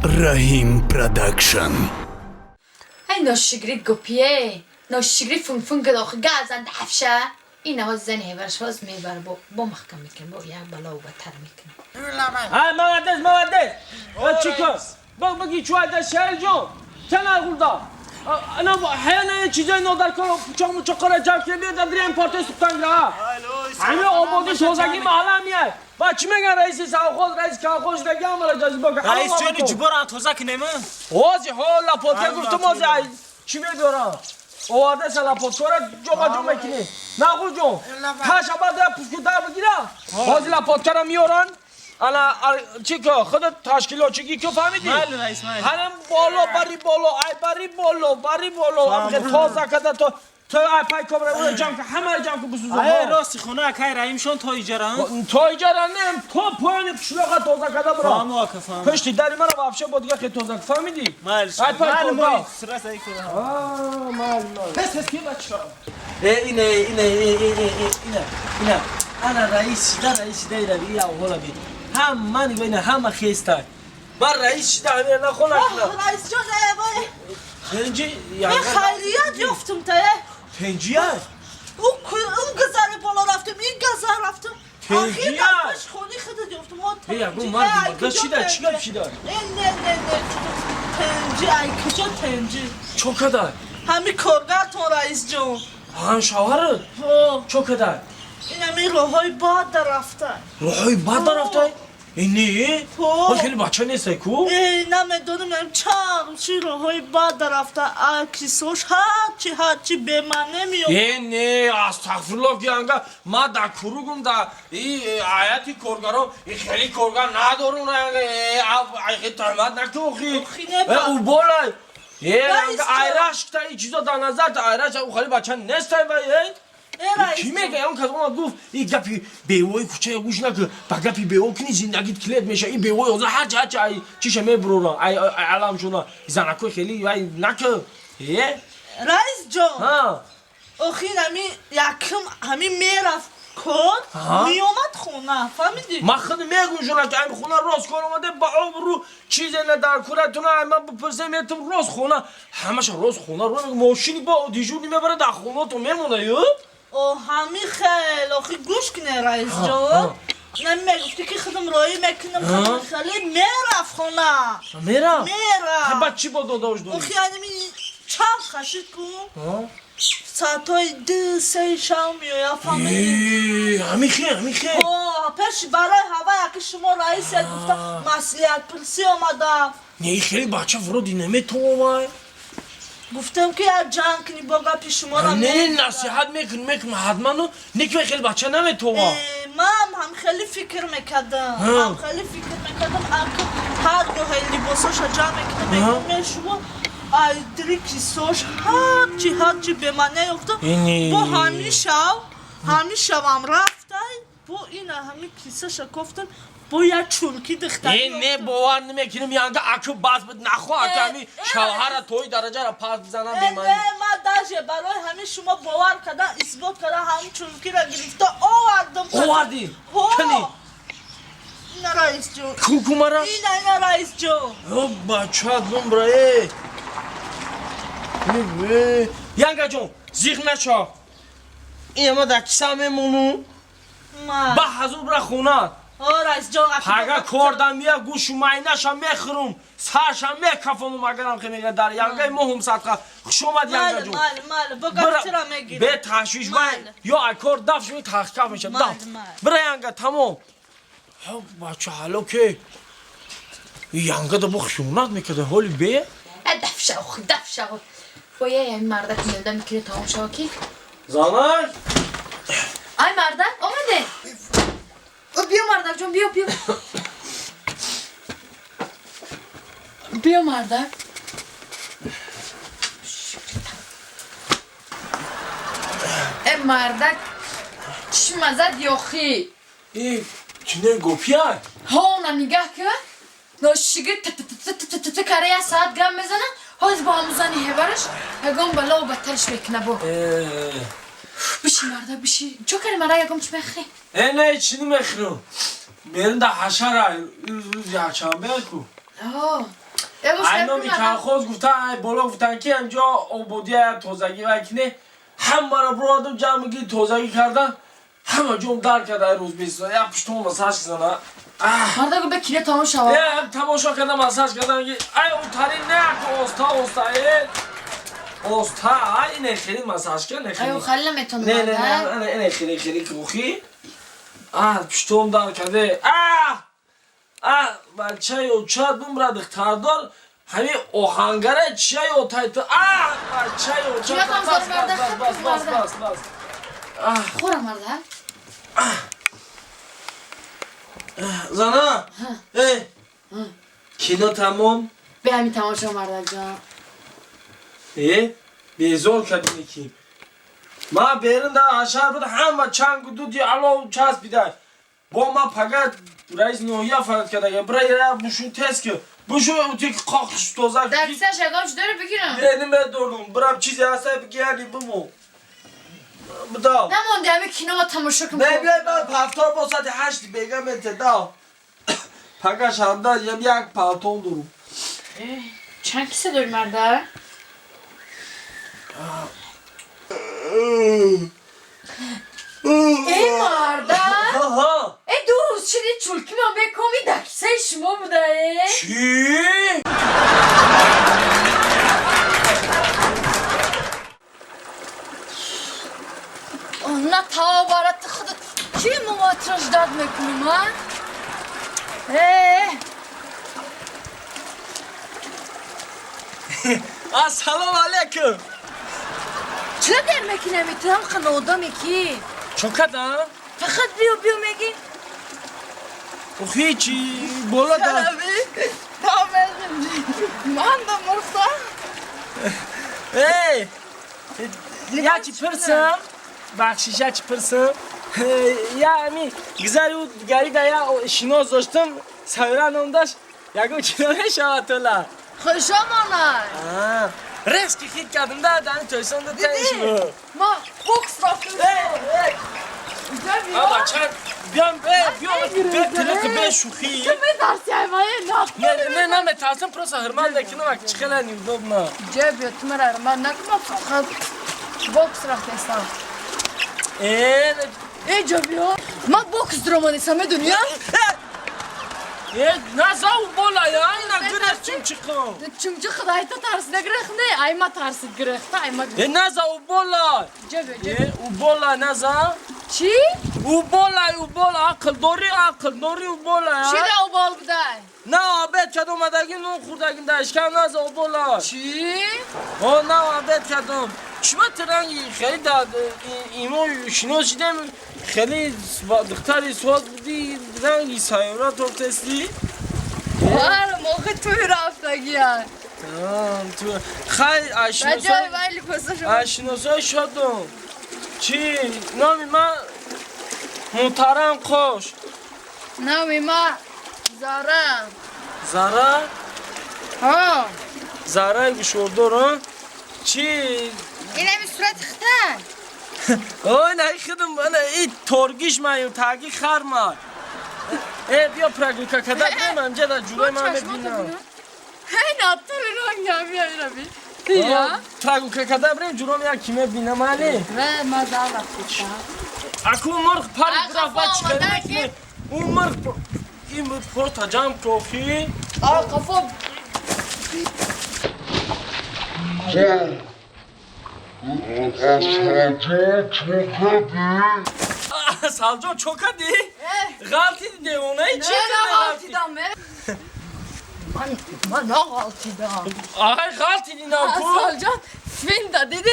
Rahim Production. هاي ناشگری گپیه ناشگری فون گداخ گازن دفشه این ها زنه برش باز میبر با محکم میکن با یک بلا و بتر میکن ها مودز چیکار بگی چو از شهر جو چند خورده انا حیانه چیزای نادر کار چقدر جمع که بیاد در این پارتی سپتان ها همه آبادی سوزگی محله میاد با چی میگن رئیس ساخوز رئیس کاخوش دیگه عمل جذب کن رئیس جون جبران توزک نمه اوزی حالا پاتر گفتم اوزی چی میدارم اواده سلا پاتکارا جوگا میکنی نخو جون کاش بعد پسکوتا بگیرم اوزی لا پاتکارا میارن انا چیکار خودت تشکیلات چیکی که فهمیدی؟ بله رئیس من هم بالا بری بالا هم تازه کده تو ای پای کامرا اون جام که همه جام که بسوزه ای راستی خونه کی رحیمشون تا اجاره تو اجاره نم تو پایین شلوغ تازه کده برو فهم واقفا پشتی دری من وابشه با دیگه خیلی تازه فهمیدی؟ مال ای پای کامرا سرس ای کنه مال بس کی بچه اینه انا رئیس دایره بیا حالا بی هم من بین هم خیسته بر رئیس دایره نخونه رئیس جان وای پنجی من خیلیت یافتم تا پنجیه اون گذر بالا رفتم این گذر رفتم پنجیه آخر خونی خودت یافتم بیا گو مرد چی دار نه پنجی ای کجا پنجی چو کدار همین کارگرتون رئیس جان هم شوهر چو کدار این همین روهای باد در رفته روحی بد رفته اینی خیلی بچه نیست کو نمیدونم چند چی روهای باد در رفته کیسوش هرچی به من نمیاد نه استغفرالله که انگا ما در کروگم در این آیتی کارگران این خیلی کارگر ندارون خیلی تحمد نکتو خیلی او بالای انگا ایرش که این چیزا در نظر تا ایرش او خیلی بچه نیست کی میگه اون کس اون گفت این گپی بیوی کوچه گوش نکن با گپی بیو کنی زندگیت کلید میشه این بیوی اوزا هر چیشه میبرورن علم شونا زنکو خیلی وای نکن رئیس جان ها آخی همین میرفت کن میومد خونه فهمیدی؟ ما خود میگم شونا که این خونه راست کار اومده با آبرو چیزی نه در کورتونه من بپرسم میتونم راست خونه همش راست خونه رو ماشینی با دیجور نمیبره در خونه تو میمونه یو همین خیلی آخی گوش کنه رئیس جان نمیگفتی که خودم رایی میکنم خیلی میرفت خونه میرفت میرفت چی با داداش داری؟ آخی چند خشید کن ساعتای 2-3 شام میاید فهمیدی؟ همین خیلی پیش برای هوا یکی شما رئیس گفته مسئولیت پرسی آمده نه خیلی بچه ورودی نمیتونه گفتم که یا جنگ کنی با گپی شما را نه نصیحت میکنم حتما نه که خیلی بچه نمیتونه من هم خیلی فکر میکردم هر دو هی لباساش جمع میکنم میگم شما دری کیساش هرچی به من نیفته با همین شب رفته با این همین کیساش گفتم با یک چولکی دختری نه باور نمیکنم یعنی اکو باز بد نخواه که همین شوهر توی درجه را پاس بزنم به من نه من داشته برای همه شما باور کردن اثبات کردن همین چولکی را گرفته آوردی کنی این رئیس جون کوکو مرا این رئیس جون بچه دم برای یانگا جون زیغ نشا این ما در کسا میمونو با حضور برا خونه رئیس جان اگه کردم یه گوش ماینشم میخرم سرشم میکفم مگرم که میگه در یانگای مهم صدقه خوش اومد یانگا جون بگم چرا میگیرم به تشویش یا اکار دفش می تحقیق میشه دف برای یانگا تمام بچه حالا که یانگا دو بخشونت میکده حالی به دف شو باید این مردک میلده میکنه تمام شو کی زمان ای مردک آمده بیا مردک جون بیا بیا مردک ای مردک چشم ازد یاخی این چنه گوپیه ها اونا نگه که ناشگی کاره یه ساعت گم میزنه حاز با هموزنی هبرش هگام بلا و بدترش میکنه با بشی مرده بشی چو کاری مرده یکم چی بخری؟ نه چی نمیخرم میرن در حشره روز یه چند بکو اینو کارخوز گفتن بالا گفتن که اینجا آبادی تازگی و کنه همه را برو آدم جمع گی تازگی کردن همه جمع در کرده روز بیستان یا پشتون مساج کردن مردا گو به کلیه تماشا شوا هم تماشا کردن مساج کردن که ای اون تاری نه که اوستا اینه خیلی مساج کرد ایو خلی نمیتون نه مردا اینه خیلی کوخی پشتون در کرده بچه او چاد بومرا دختاردار همین اوهانگره چیه او تایتو بچه او چاد بس خورم مردا زنا کینو تمام به همین تماشا مردا جان بیزور کردیم کی ما بیرون دا اشار بود همه چنگ دودی علو چاس بیدار با ما فقط رئیس نوحیه فرد کرده برای بوشون تست که بوشون اوتی که قاقش توزک درکسه شگام چی داره بگیرم بیدیم دوردم برام چیزی هسته بگیردی بمو بدا نمونده همه کینو ما تماشا کنم نه بیای من پفتار با ساعت 8 بگم انتدا فقط شمده یک پالتون دارم چند کسی داری مردا؟ ای مردا ای دوست شدی چولکی من بکنی دکسه شما بوده چی؟ نه تا بارت خودت چی مواترش داد میکنی من؟ السلام علیکم چرا در میکنی میتونم خنودا میکی؟ چون کدام؟ فقط بیو میگی؟ اوخی چی؟ بالا دار من da morsa. یا چی پرسم؟ بخشیش یا چی پرسم؟ یا امی گذاری و گری دا یا شیناز داشتم سویران انداش یکم چنانه شود تولا خوشا مانای رس که خید کردم دا دانی تویسان دا تنش بود ما بوکس رفتم آبا چند بیام تلک به شوخی تو میدرسی ایمایی نه متاسم پروسا هرمان دکنم اک چخلا نیودوب نه جبیو تو مرا من نکنم فقط بوکس رفتم ای جبیو من بوکس درمانیسم میدونی نه زاو بالا یا اینا گرفت چیم چکم چونچه خدای تو ترس نگرخت نه ایما ترسید گرخته ایما نه زاو بالا جبیو او بالا نه زا چی؟ او بالا عقل داری او بالا چی ده او بال بوده؟ نه آبید کد اومدگی نون خوردگیم داشکم نه زاو بالا چی؟ نه آبید کدم چما ترنگی خیلی داد ایمو شنوز شدم خیلی دختری سواد بودی رنگی سایورات رو تستی موقع توی رفتگی هست تو خیلی بجای ویلی پسه شما اشناسای شدم چی؟ نامی من محترم خوش نامی ما زارم زاره؟ ها زاره گشوردارم چی؟ این همی صورت خطن اوه نه خودم بنا این ترگیش من تاگی خر من بیا پرگوکا کدر بریم همجا در جلوی من ببینم هی ناتور رنگ همی همی ربی یا؟ پرگوکا کدر بریم جلوی من کیمه بینم علی و ما زار رفتیم اکو مرغ پاری اکو برافت آمده چکره که- اون مرغ این پر تجام کوخی قفا سالجو چوکا دی؟ غلطی دیده اونه چی نه دیده غلطی من نه غلطی دام آهای غلطی دیده اکو سال جان فیلم دا دیدی؟